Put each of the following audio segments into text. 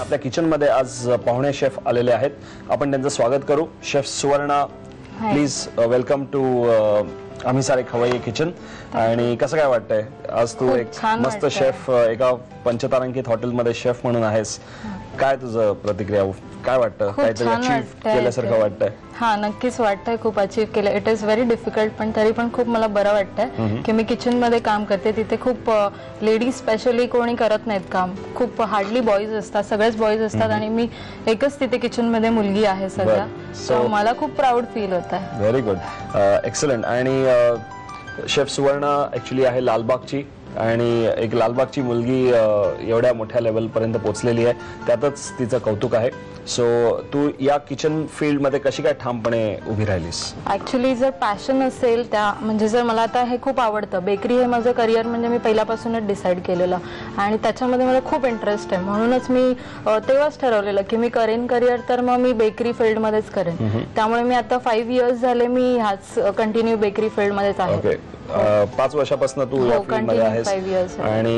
आपल्या किचन मध्ये आज पाहुणे शेफ आलेले आहेत. आपण त्यांचं स्वागत करू. Chef Suvarna, please welcome to आम्ही सारे खवय्ये किचन. आणि कसं काय वाटतंय आज तू एक मस्त शेफ एका पंचतारांकित हॉटेलमध्ये शेफ म्हणून आहेस? काय तुझं प्रतिक्रिया, काय वाटतं? काहीतरी अचीव केल्यासारखं वाटतंय? हा, नक्कीच वाटतंय खूप अचीव केलं. इट इज व्हेरी डिफिकल्ट, पण तरी पण खूप मला बरं वाटतंय की मी किचन मध्ये काम करते. तिथे खूप लेडीज स्पेशली कोणी करत नाहीत काम, खूप हार्डली बॉईज असतात, सगळेच बॉईज असतात आणि मी एकच तिथे किचन मध्ये मुलगी आहे सध्या. सो मला खूप प्राऊड फील होत आहे. Very good, excellent. आणि शेफ सुवर्णा ऍक्च्युली आहे लालबागची आणि एक लालबागची मुलगी एवढ्या मोठ्या लेवल पर्यंत पोहोचलेली आहे, त्यातच तिचं कौतुक आहे. सो तू या किचन फील्ड मध्ये कशी काय ठामपणे उभी राहिलीस? ऍक्च्युली जर पॅशन असेल त्या, म्हणजे जर मला आता हे खूप आवडतं, बेकरी हे माझं करिअर म्हणजे मी पहिल्यापासूनच डिसाईड केलेलं आणि त्याच्यामध्ये मला खूप इंटरेस्ट आहे. म्हणूनच मी तेव्हाच ठरवलेलं की मी करेन करिअर तर मग मी बेकरी फील्ड मध्येच करेन. त्यामुळे मी आता 5 इयर्स झाले मी ह्याच कंटिन्यू बेकरी फील्ड मध्येच आहे. 5 वर्षापासून तू या फील्ड मध्ये आहेस आणि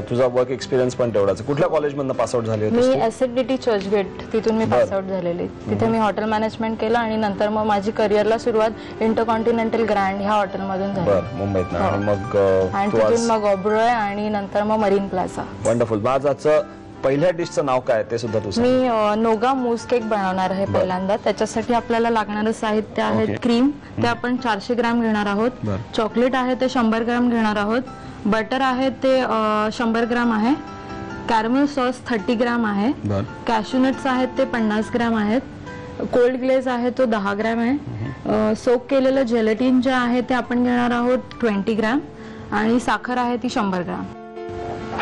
तुझा वर्क एक्सपिरियन्स पण तेवढाच. कुठल्या कॉलेजमधून पास आउट झाली होतीस? मी एसएफडीटी चर्चगेट, तिथून मी पास आउट झालेली. तिथे मी हॉटेल मॅनेजमेंट केलं आणि नंतर मग माझी करिअरला सुरुवात इंटरकॉन्टिनेंटल ग्रँड ह्या हॉटेलमधून झाली मुंबईत. आणि तिथून मग ऑब्रॉय आणि नंतर मग मरीन प्लाझा. वंडरफुल. माझं पहिल्या डिशचं नाव काय ते सुद्धा तू सांग. मी नोगा मूस केक बनवणार आहे पहिल्यांदा. त्याच्यासाठी आपल्याला लागणारं साहित्य आहे क्रीम, ते आपण 400 ग्रॅम घेणार आहोत. चॉकलेट आहे ते 100 ग्रॅम घेणार आहोत. बटर आहे ते 100 ग्रॅम आहे. कॅरमल सॉस 30 ग्रॅम आहे. कॅशूनट्स आहेत ते 50 ग्रॅम आहेत. कोल्ड ग्लेज आहे तो 10 ग्रॅम आहे. सोक केलेलं जेलेटिन जे आहे ते आपण घेणार आहोत 20 ग्रॅम आणि साखर आहे ती 100 ग्रॅम.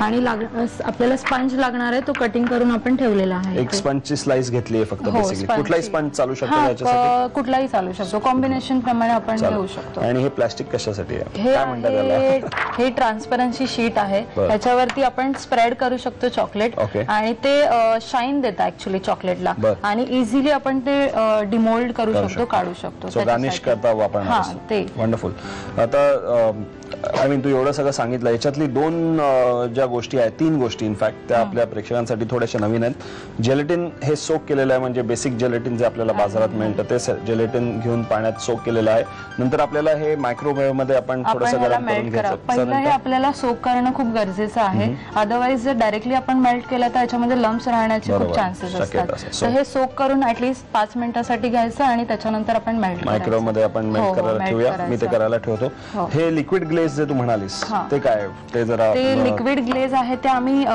आणि आपल्याला स्पंज लागणार आहे, तो कटिंग करून आपण ठेवलेला आहे. एक स्पंजची स्लाइस घेतली आहे फक्त. बेसिकली कुठलाही स्पंज चालू शकतो याच्यासाठी? कुठलाही चालू शकतो, कॉम्बिनेशन प्रमाणे आपण घेऊ शकतो. आणि हे प्लास्टिक कशासाठी आहे? काय म्हणतात त्याला? हे ट्रान्सपरन्सी शीट आहे, त्याच्यावरती आपण स्प्रेड करू शकतो चॉकलेट आणि ते शाईन देतं ऍक्च्युअली चॉकलेटला आणि इझिली आपण ते डिमोल्ड करू शकतो, काढू शकतो. गार्निश करता वापरणार ते. वंडरफुल. आता आय मीन तू एवढं सगळं सांगितलं, याच्यातली 2 ज्या गोष्टी आहेत, 3 गोष्टी इनफॅक्ट, त्या आपल्या प्रेक्षकांसाठी थोड्याशा नवीन आहेत. जेलेटिन हे सोक केलेलं आहे, म्हणजे बेसिक जेलेटिन जे आपल्याला बाजारात मिळतं ते जेलेटिन घेऊन पाण्यात सोक केलेलं आहे. नंतर आपल्याला हे मायक्रोवेव्ह मध्ये आपण थोडंसं गरम करून घ्यायचं. पहिलं हे आपल्याला सोक करणं खूप गरजेचं आहे, अदरवाईज जर डायरेक्टली आपण मेल्ट केलं तर याच्यामध्ये लम्प्स राहण्याचे खूप चान्सेस असतात. तर हे सोक करून ऍटलीस्ट 5 मिनिटासाठी घ्यायचं आणि त्याच्यानंतर आपण मेल्ट मायक्रोवेव्ह मध्ये आपण मेल्ट करायला ठेवूया. मी ते करायला ठेवतो. हे लिक्विड ग्लेज जे तू म्हणालीस ते काय? ते जरा लिक्विड ग्लेज आहे ते आम्ही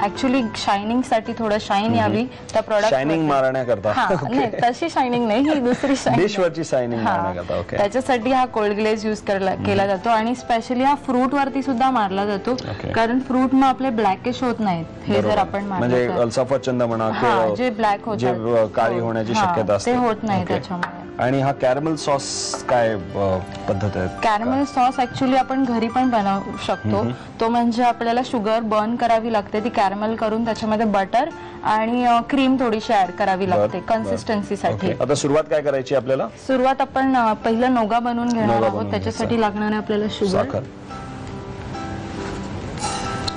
ऍक्च्युअली शायनिंग साठी, थोडं शाईन यावी त्या प्रोडक्ट. शायनिंग मारण्याकरता? नाही, तशी शायनिंग नाही, ही दुसरी शायनिंग, डिशवरची शायनिंग मारण्याकरता. ओके. त्याच्यासाठी हा कोल्ड ग्लेज यूज केला जातो आणि स्पेशली हा फ्रूट वरती सुद्धा मारला जातो, कारण फ्रूट मग आपले ब्लॅकिश होत नाहीत. हे जर आपण म्हणजे सफरचंद म्हणा, जे ब्लॅक होत, जे काळी होण्याची शक्यता असते, ते होत नाही त्याच्यामुळे. आणि हा कॅरमल सॉस काय पद्धत आहे? कॅरमल सॉस ऍक्च्युली आपण घरी पण बनवू शकतो. तो म्हणजे आपल्याला शुगर बर्न करावी लागते, ती कॅरमल करून त्याच्यामध्ये बटर आणि क्रीम थोडीशी ऍड करावी लागते कन्सिस्टन्सीसाठी. आता सुरुवात काय करायची आपल्याला? सुरुवात आपण पहिलं नोगा बनवून घेणार आहोत. त्याच्यासाठी लागणार आहे आपल्याला शुगर.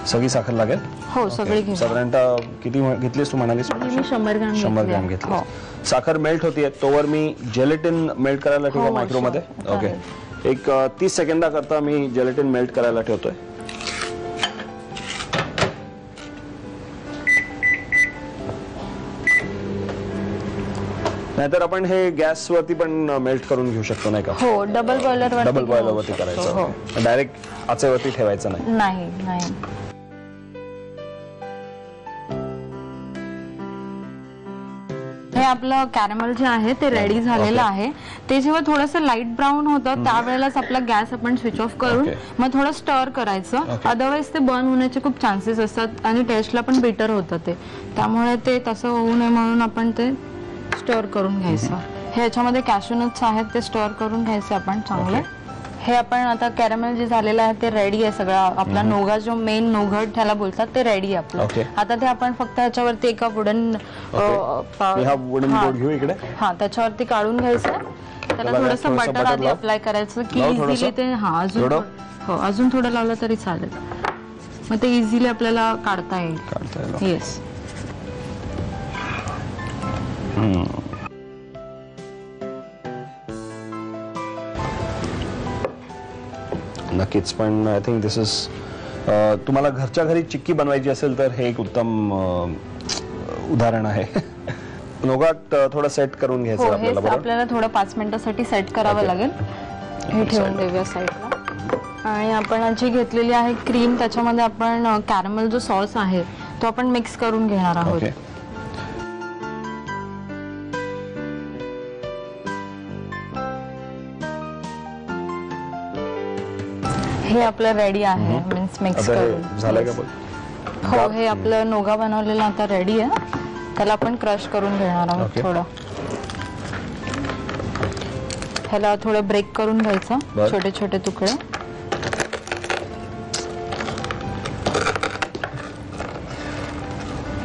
सगळी साखर लागेल? हो, सगळी घेऊ. साधारणतः किती घेतलीस तू म्हणालीस? मी 100 ग्रॅम घेतली. साखर मेल्ट होतीये तोवर मी जेलेटिन मेल्ट करायला ठेवू मायक्रो मध्ये. ओके. एक 30 सेकंदाकरता मी जेलेटिन मेल्ट करायला ठेवतोय. नाहीतर आपण हे गॅस वरती पण मेल्ट करून घेऊ शकतो, नाही का? हो, डबल बॉयलर वरती करायचं. डायरेक्ट आचेवरती ठेवायचं नाही. हे आपलं कॅरमल जे आहे ते रेडी झालेलं आहे. ते जेव्हा थोडंसं लाईट ब्राऊन होतं त्यावेळेलाच आपला गॅस आपण स्विच ऑफ करून मग थोडं स्टर करायचं, अदरवाईज ते बर्न होण्याचे खूप चान्सेस असतात आणि टेस्टला पण बेटर होतं ते. त्यामुळे ते तसं होऊ नये म्हणून आपण ते स्टर करून घ्यायचं. हे याच्यामध्ये कॅशूनट्स आहेत ते स्टर करून घ्यायचे आपण चांगले. हे आपण आता कॅरमेल जे झालेलं आहे ते रेडी आहे सगळं. आपला नोगा जो मेन नोघट त्याला बोलतात ते रेडी आहे आपलं. आता ते आपण फक्त याच्यावरती एका वुडन बोर्ड घेऊ इकडे. त्याच्यावरती काढून घ्यायचं. त्याला थोडंसं बटर आधी अप्लाय करायचं की इझिली ते अजून थोडं लावलं तरी चालेल. मग ते इझिली आपल्याला काढता येईल. येस. नक्कीच. पण आय थिंक दिस इज तुम्हाला घरच्या घरी चिक्की बनवायची असेल तर हे एक उत्तम उदाहरण आहे. नोगाट थोडं सेट करून घ्यायचं हो, आपल्याला. हे आपल्याला थोडं 5 मिनिटासाठी सेट करावं लागेल. हे ठेवून देऊया साईडला. आणि आपण जी घेतलेली आहे क्रीम, त्याच्यामध्ये आपण कॅरमल जो सॉस आहे तो आपण मिक्स करून घेणार आहोत. हे आपलं रेडी आहे. मीन्स मिक्स करून झालं का? हो, हे आपलं नोगा बनवलेलं आता रेडी आहे. त्याला आपण क्रश करून घेणार आहोत. थोडं ह्याला थोडं ब्रेक करून घ्यायचं, छोटे छोटे तुकडे.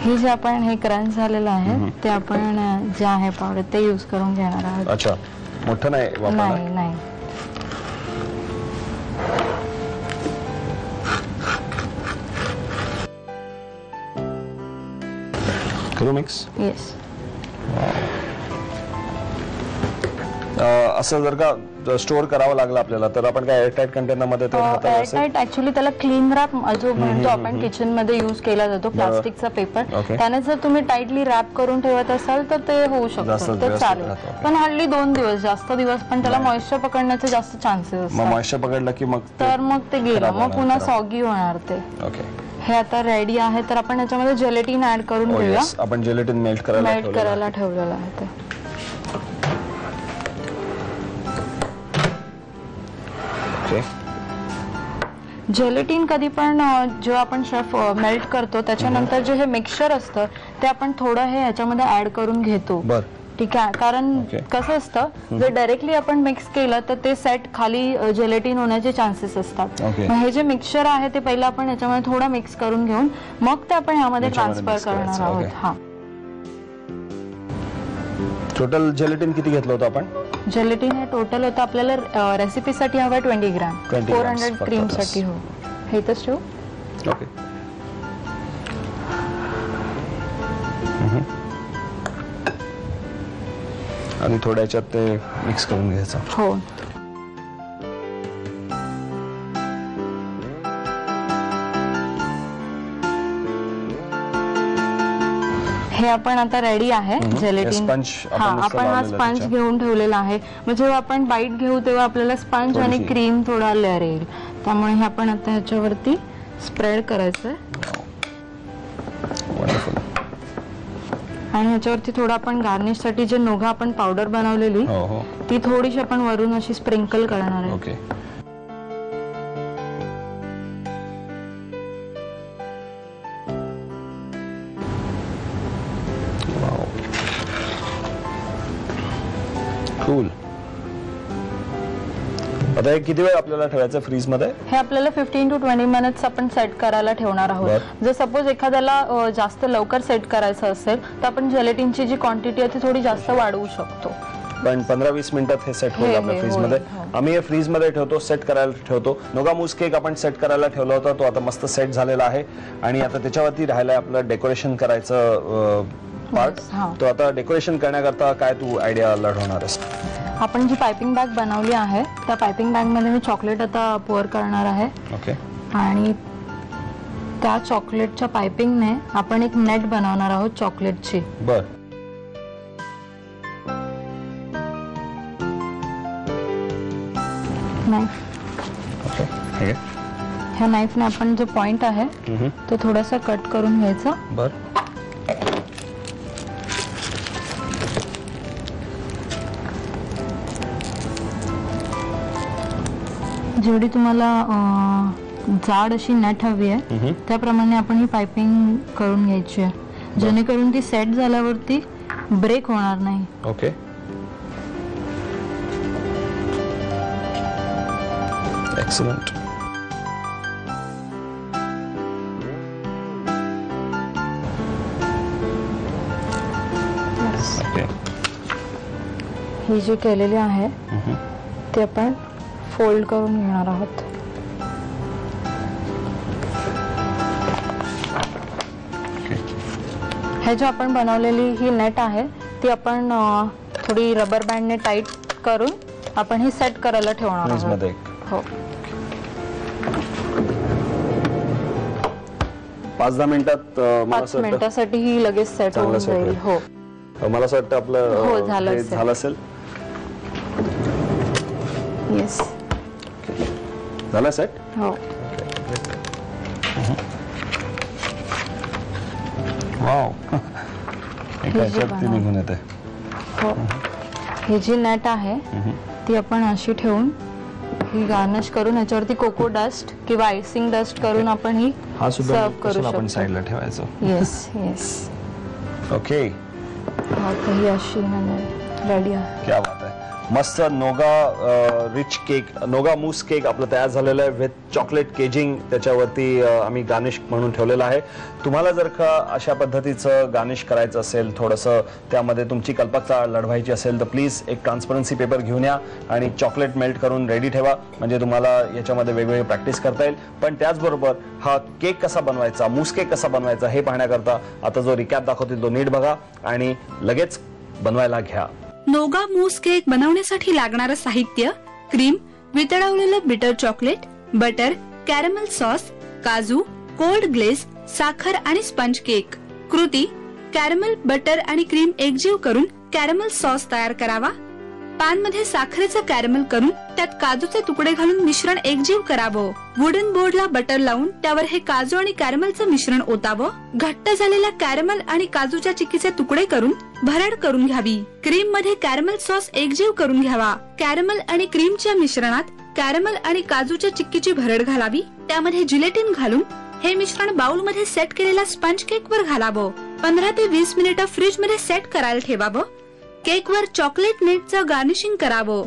हे जे आपण हे क्रंच झालेलं आहे ते आपण जे आहे पावडर ते यूज करून घेणार आहोत. अच्छा, मोठं नाही वापरणार? नाही नाही. करू मिक्स? येस. असं जर का स्टोअर करावं लागलं आपल्याला तर आपण काय एअरटाईट कंटेनर मध्ये ते राहतं? एअरटाईट ऍक्च्युअली त्याला क्लीन रॅप जो म्हणतो आपण किचन मध्ये यूज केला जातो, प्लास्टिकचा पेपर, त्याने जर तुम्ही टाईटली रॅप करून ठेवत असाल तर ते होऊ शकतं, ते चालेल. पण हल्ली 2 दिवस, जास्त दिवस पण त्याला मॉइश्चर पकडण्याचे जास्त चान्सेस असतात. मॉइश्चर पकडलं की मग ते गेलं, मग पुन्हा सॉगी होणार ते. हे आता रेडी आहे, तर आपण याच्यामध्ये जेलेटिन ऍड करून घेऊया. आपण जेलेटिन मेल्ट करायला ठेवलेलं आहे ते. जेलेटिन कधी पण जेव्हा आपण शेफ मेल्ट करतो त्याच्यानंतर जे हे मिक्सचर असतं ते आपण थोडं हे ह्याच्यामध्ये ऍड करून घेतो. ठीक आहे, कारण कसं असतं जर डायरेक्टली आपण मिक्स केलं तर ते सेट खाली जेलेटिन होण्याचे चान्सेस असतात. हे जे मिक्सचर आहे ते पहिलं आपण याच्यामध्ये थोडं मिक्स करून घेऊन मग ते आपण ह्यामध्ये ट्रान्सफर करणार आहोत. हा, टोटल जेलेटिन किती घेतलं होतं आपण? जेलेटिन हे टोटल होतं आपल्याला रेसिपीसाठी हवं 20 ग्रॅम, 400 क्रीम साठी. हो, हे तर ठेवू. ओके. आणि थोड्या याच्यात ते मिक्स करून घ्यायचं. हो. हे आपण आता रेडी आहे जेलेटिन. आपण हा स्पंज घेऊन ठेवलेला आहे. मग जेव्हा आपण बाईट घेऊ तेव्हा आपल्याला स्पंज आणि क्रीम थोडा लेअर येईल, त्यामुळे हे आपण आता ह्याच्यावरती स्प्रेड करायचं. आणि ह्याच्यावरती थोडं आपण गार्निश साठी जे नोगा आपण पावडर बनवलेली ती थोडीशी आपण वरून अशी स्प्रिंकल करणार आहे. ओके. कूल. आता हे किती वेळ आपल्याला ठेवायचं फ्रीज मध्ये? हे आपल्याला 15 to 20 मिनिट्स आपण सेट करायला ठेवणार आहोत. जर सपोज एखाद्याला जास्त लवकर सेट करायचं असेल तर आपण जेलेटिनची जी क्वांटिटी आहे ती थोडी जास्त वाढवू शकतो. पण 15-20 मिनिटात हे सेट होईल आपल्या फ्रीज मध्ये. आम्ही हे फ्रीज मध्ये ठेवतो, सेट करायला ठेवतो. नोगा मूस केक आपण सेट करायला ठेवला होता, तो आता मस्त सेट झालेला आहे. आणि आता त्याच्यावरती राहिलाय आपलं डेकोरेशन करायचं पार्ट. तो आता डेकोरेशन करण्याकरता काय तू आयडिया लढवणार आहेस? आपण जी पायपिंग बॅग बनवली आहे त्या पायपिंग बॅग मध्ये मी चॉकलेट आता पोअर करणार आहे. ओके. आणि त्या चॉकलेटच्या पायपिंगने आपण एक नेट बनवणार आहोत चॉकलेटची. बर. ह्या नाईफने आपण जो पॉइंट आहे तो थोडासा कट करून घ्यायचा. बर. जेवढी तुम्हाला जाड अशी नेट हवी आहे त्याप्रमाणे आपण ही पायपिंग करून घ्यायची आहे, जेणेकरून ती सेट झाल्यावरती ब्रेक होणार नाही. ओके. एक्सलंट. ही जी केलेली आहे ते आपण फोल्ड करून घेणार आहोत. हे जो आपण बनवलेली ही नेट आहे ती आपण थोडी रबर बँडने टाईट करून आपण ही सेट करायला ठेवणार फ्रीज आहोत. मध्ये हो 5-10 मिनिटात मला 5 असं वाटतं मिनिटासाठी ही लगेच सेट चांगलं होऊन set जाईल. होईल. हो मला असं वाटतं आपलं हो, झालं हे असेल. झालं असेल. येस झालं सेट. हो वाव एका हे जे ह्याच्यात ती निघून येते. हो ही जी नेट आहे ती आपण अशी ठेवून ही गार्निश करून याच्यावरती कोको डस्ट किंवा आयसिंग डस्ट करून आपण ही हा सुद्धा सर्व करू कशाला आपण शकतो. साईडला ठेवायचं. येस येस ओके ही अशी रेडी आहे. क्या बात आहे. मस्त नोगा रिच केक, नोगा मूस केक आपलं तयार झालेलं आहे विथ चॉकलेट केजिंग. त्याच्यावरती आम्ही गार्निश म्हणून ठेवलेलं आहे. तुम्हाला जर का अशा पद्धतीचं गार्निश करायचं असेल, थोडंसं त्यामध्ये तुमची कल्पकता लढवायची असेल तर प्लीज एक ट्रान्सपरन्सी पेपर घेऊन या आणि चॉकलेट मेल्ट करून रेडी ठेवा. म्हणजे तुम्हाला याच्यामध्ये वेगवेगळी प्रॅक्टिस करता येईल. पण त्याचबरोबर हा केक कसा बनवायचा, मूस केक कसा बनवायचा हे पाहण्याकरता आता जो रिकॅप दाखवतील तो नीट बघा आणि लगेच बनवायला घ्या. नोगा मूस केक बनवण्यासाठी लागणारं साहित्य: क्रीम, वितळवलेलं बिटर चॉकलेट, बटर, कॅरमल सॉस, काजू, कोल्ड ग्लेझ, साखर आणि स्पंज केक. कृती: कॅरमल, बटर आणि क्रीम एकजीव करून कॅरमल सॉस तयार करावा. पॅन मध्ये साखरेचं कॅरमल करून त्यात काजूचे तुकडे घालून मिश्रण एकजीव करावं. वुडन बोर्डला बटर लावून त्यावर हे काजू आणि कॅरमलचं मिश्रण ओतावं. घट्ट झालेल्या कॅरमल आणि काजूच्या चिक्कीचे तुकडे करून भरड करून घ्यावी. क्रीम मध्ये कॅरमल सॉस एकजीव करून घ्यावा. कॅरमल आणि क्रीमच्या मिश्रणात कॅरमल आणि काजूच्या चिक्कीची भरड घालावी. त्यामध्ये जिलेटिन घालून हे मिश्रण बाउल मध्ये सेट केलेल्या स्पंज केक वर घालावं. 15 ते 20 मिनिटं फ्रीज मध्ये सेट करायला ठेवावं. केक वर चॉकलेट नेटचं गार्निशिंग करावं.